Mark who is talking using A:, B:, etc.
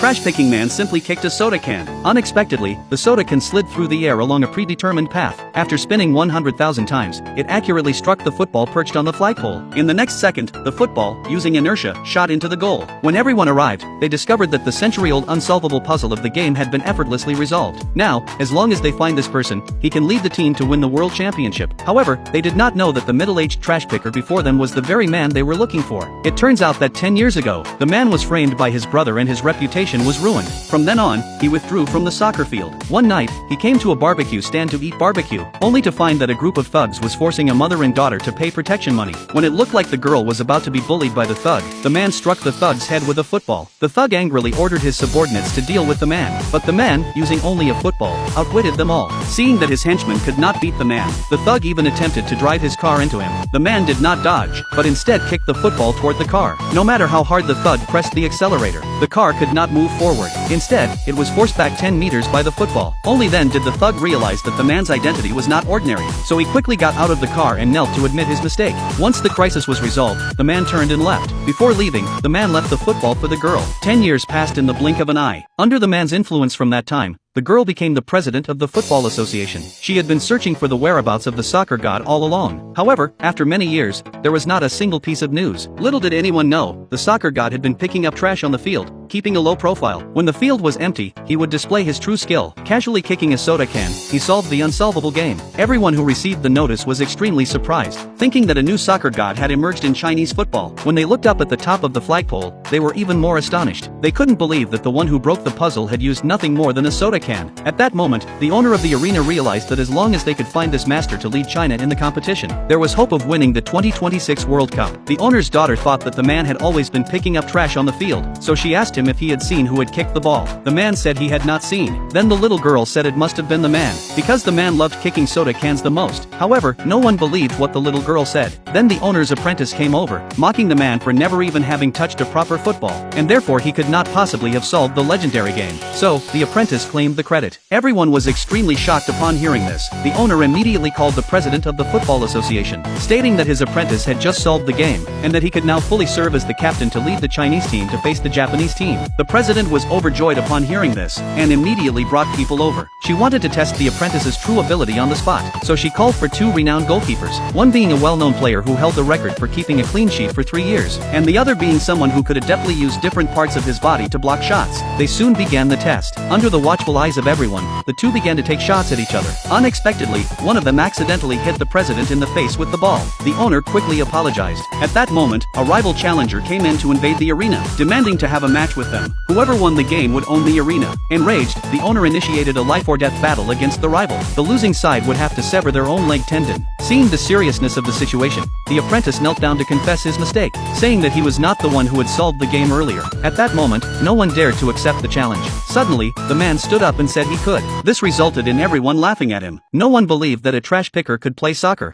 A: trash-picking man simply kicked a soda can. Unexpectedly, the soda can slid through the air along a predetermined path. After spinning 100,000 times, it accurately struck the football perched on the flagpole. In the next second, the football, using inertia, shot into the goal. When everyone arrived, they discovered that the century-old unsolvable puzzle of the game had been effortlessly resolved. Now, as long as they find this person, he can lead the team to win the world championship. However, they did not know that the middle-aged trash picker before them was the very man they were looking for. It turns out that 10 years ago, the man was framed by his brother and his reputation was ruined. From then on, he withdrew from the soccer field. One night, he came to a barbecue stand to eat barbecue, only to find that a group of thugs was forcing a mother and daughter to pay protection money. When it looked like the girl was about to be bullied by the thug, the man struck the thug's head with a football. The thug angrily ordered his subordinates to deal with the man, but the man, using only a football, outwitted them all. Seeing that his henchmen could not beat the man, the thug even attempted to drive his car into him. The man did not dodge, but instead kicked the football toward the car. No matter how hard the thug pressed the accelerator, the car could not move forward. Instead, it was forced back 10 meters by the football. Only then did the thug realize that the man's identity was not ordinary, so he quickly got out of the car and knelt to admit his mistake. Once the crisis was resolved, the man turned and left. Before leaving, the man left the football for the girl. 10 years passed in the blink of an eye. Under the man's influence from that time, the girl became the president of the Football Association. She had been searching for the whereabouts of the soccer god all along. However, after many years, there was not a single piece of news. Little did anyone know, the soccer god had been picking up trash on the field, keeping a low profile. When the field was empty, he would display his true skill. Casually kicking a soda can, he solved the unsolvable game. Everyone who received the notice was extremely surprised, thinking that a new soccer god had emerged in Chinese football. When they looked up at the top of the flagpole, they were even more astonished. They couldn't believe that the one who broke the puzzle had used nothing more than a soda can. At that moment, the owner of the arena realized that as long as they could find this master to lead China in the competition, there was hope of winning the 2026 World Cup. The owner's daughter thought that the man had always been picking up trash on the field, so she asked him if he had seen who had kicked the ball. The man said he had not seen. Then the little girl said it must have been the man, because the man loved kicking soda cans the most. However, no one believed what the little girl said. Then the owner's apprentice came over, mocking the man for never even having touched a proper football, and therefore he could not possibly have solved the legendary game. So, the apprentice claimed the credit. Everyone was extremely shocked upon hearing this. The owner immediately called the president of the Football Association, stating that his apprentice had just solved the game, and that he could now fully serve as the captain to lead the Chinese team to face the Japanese team. The president was overjoyed upon hearing this, and immediately brought people over. She wanted to test the apprentice's true ability on the spot, so she called for two renowned goalkeepers, one being a well-known player who held the record for keeping a clean sheet for 3 years, and the other being someone who could adeptly use different parts of his body to block shots. They soon began the test. Under the watchful eyes of everyone, the two began to take shots at each other. Unexpectedly, one of them accidentally hit the president in the face with the ball. The owner quickly apologized. At that moment, a rival challenger came in to invade the arena, demanding to have a match with them. Whoever won the game would own the arena. Enraged, the owner initiated a life-or-death battle against the rival. The losing side would have to sever their own leg tendon. Seeing the seriousness of the situation, the apprentice knelt down to confess his mistake, saying that he was not the one who had solved the game earlier. At that moment, no one dared to accept the challenge. Suddenly, the man stood up and said he could. This resulted in everyone laughing at him. No one believed that a trash picker could play soccer.